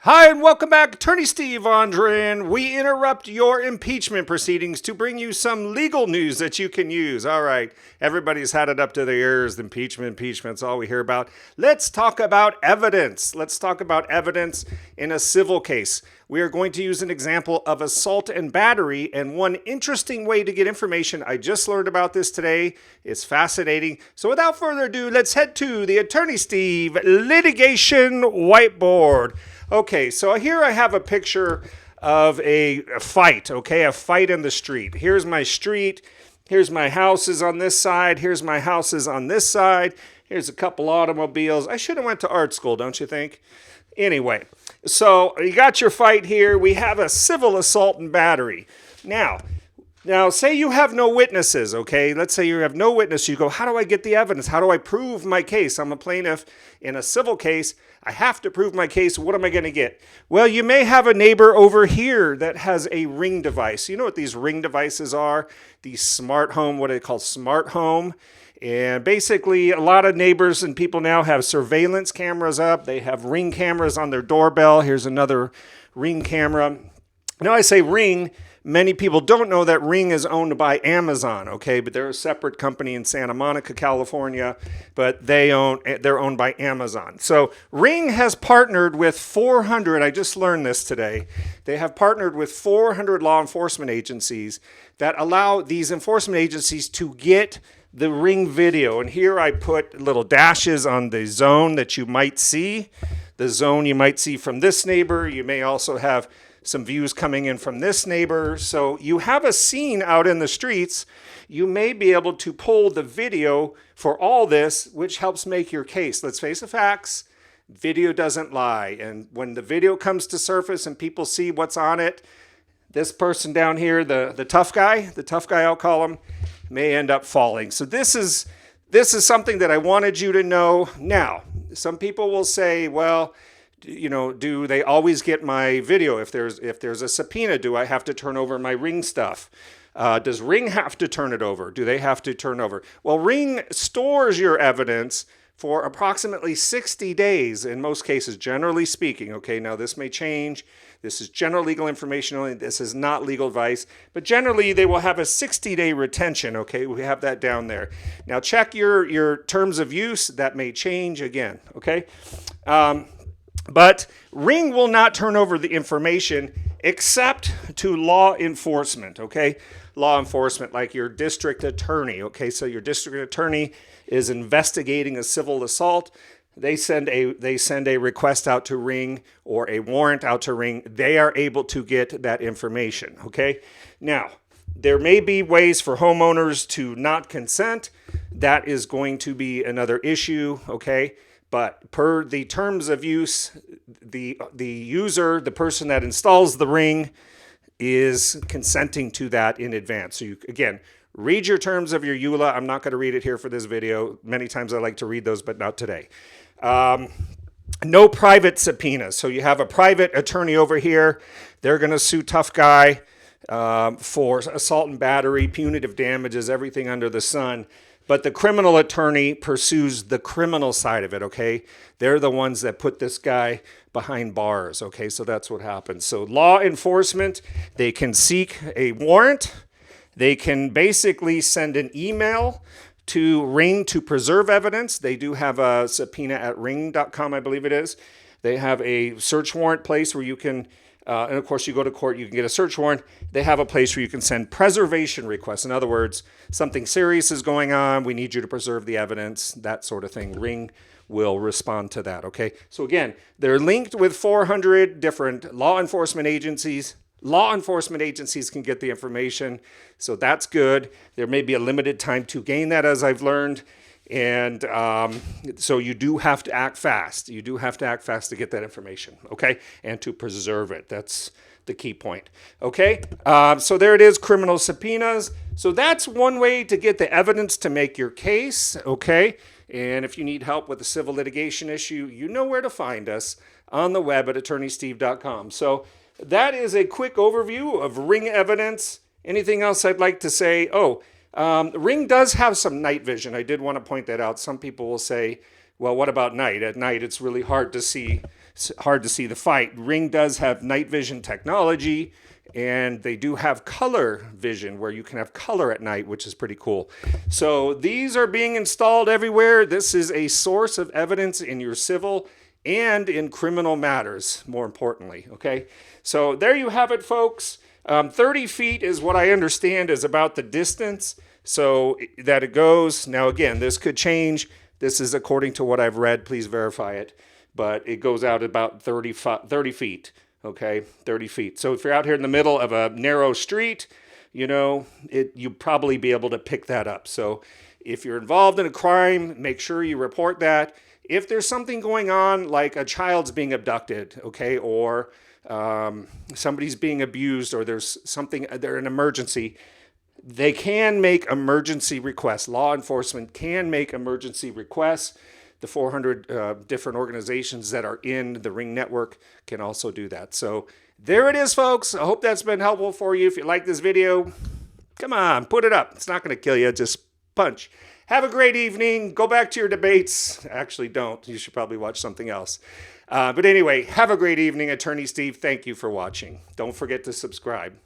Hi, and welcome back. Attorney Steve Vondran. We interrupt your impeachment proceedings to bring you some legal news that you can use. All right, everybody's had it up to their ears. Impeachment's all we hear about. Let's talk about evidence. Let's talk about evidence in a civil case. We are going to use an example of assault and battery, and one interesting way to get information. I just learned about this today. It's fascinating. So without further ado, let's head to the Attorney Steve Litigation Whiteboard. Okay, so here I have a picture of a fight, okay? A fight in the street. Here's my street. Here's my houses on this side. Here's my houses on this side. Here's a couple automobiles. I should have went to art school, don't you think? Anyway, so you got your fight here. We have a civil assault and battery. Now, say you have no witnesses, okay? Let's say you have no witness. You go, how do I get the evidence? How do I prove my case? I'm a plaintiff in a civil case. I have to prove my case. What am I going to get? Well, you may have a neighbor over here that has a Ring device. You know what these Ring devices are? These smart home, what are they called? Smart home. And basically, a lot of neighbors and people now have surveillance cameras up. They have Ring cameras on their doorbell. Here's another Ring camera. Now I say Ring. Many people don't know that Ring is owned by Amazon, okay? But they're a separate company in Santa Monica, California, but they're owned by Amazon. So Ring has partnered with 400, I just learned this today, they have partnered with 400 law enforcement agencies that allow these enforcement agencies to get the Ring video. And here I put little dashes on the zone that you might see. The zone you might see from this neighbor. You may also have some views coming in from this neighbor. So you have a scene out in the streets. You may be able to pull the video for all this, which helps make your case. Let's face the facts. Video doesn't lie. And when the video comes to surface and people see what's on it, this person down here, the tough guy I'll call him, may end up falling. So this is something that I wanted you to know. Now, some people will say, well, you know, do they always get my video? If there's a subpoena, do I have to turn over my Ring stuff? Does Ring have to turn it over? Do they have to turn over? Well, Ring stores your evidence for approximately 60 days in most cases, generally speaking. Okay, now this may change. This is general legal information only. This is not legal advice. But generally, they will have a 60-day retention. Okay, we have that down there. Now, check your terms of use. That may change again. Okay. But Ring will not turn over the information except to law enforcement, okay? Law enforcement, like your district attorney, okay? So your district attorney is investigating a civil assault. They send a request out to Ring or a warrant out to Ring. They are able to get that information, okay? Now, there may be ways for homeowners to not consent. That is going to be another issue, okay? But per the terms of use, the user, the person that installs the Ring, is consenting to that in advance. So you, again, read your terms of your EULA. I'm not going to read it here for this video. Many times I like to read those, but not today. No private subpoenas. So you have a private attorney over here. They're going to sue tough guy for assault and battery, punitive damages, everything under the sun. But the criminal attorney pursues the criminal side of it, okay? They're the ones that put this guy behind bars, okay? So that's what happens. So law enforcement, they can seek a warrant. They can basically send an email to Ring to preserve evidence. They do have a subpoena at ring.com, I believe it is. They have a search warrant place where you can and of course, you go to court, you can get a search warrant. They have a place where you can send preservation requests. In other words, something serious is going on. We need you to preserve the evidence, that sort of thing. Ring will respond to that, okay? So again, they're linked with 400 different law enforcement agencies. Law enforcement agencies can get the information, so that's good. There may be a limited time to gain that, as I've learned. And so you do have to act fast. You do have to act fast to get that information, okay? And to preserve it. That's the key point, okay? So there it is, criminal subpoenas. So that's one way to get the evidence to make your case, okay? And if you need help with a civil litigation issue, you know where to find us on the web at attorneysteve.com. So that is a quick overview of Ring evidence. Anything else I'd like to say? Ring does have some night vision. I did want to point that out. Some people will say, well, what about night? At night, it's really hard to see It's hard to see the fight. Ring does have night vision technology, and they do have color vision where you can have color at night, which is pretty cool. So these are being installed everywhere. This is a source of evidence in your civil and in criminal matters, more importantly, okay? So there you have it, folks. 30 feet is what I understand is about the distance so that it goes. Now, again, this could change. This is according to what I've read. Please verify it. But it goes out about 30 feet, okay? 30 feet. So if you're out here in the middle of a narrow street, you know, you'll probably be able to pick that up. So if you're involved in a crime, make sure you report that. If there's something going on, like a child's being abducted, okay, or somebody's being abused, or there's something, they're an emergency, they can make emergency requests. Law enforcement can make emergency requests. The 400 different organizations that are in the Ring network can also do that. So there it is, folks. I hope that's been helpful for you. If you like this video, come on, put it up. It's not going to kill you. Just punch. Have a great evening. Go back to your debates. Actually, don't. You should probably watch something else. But anyway, have a great evening. Attorney Steve, thank you for watching. Don't forget to subscribe.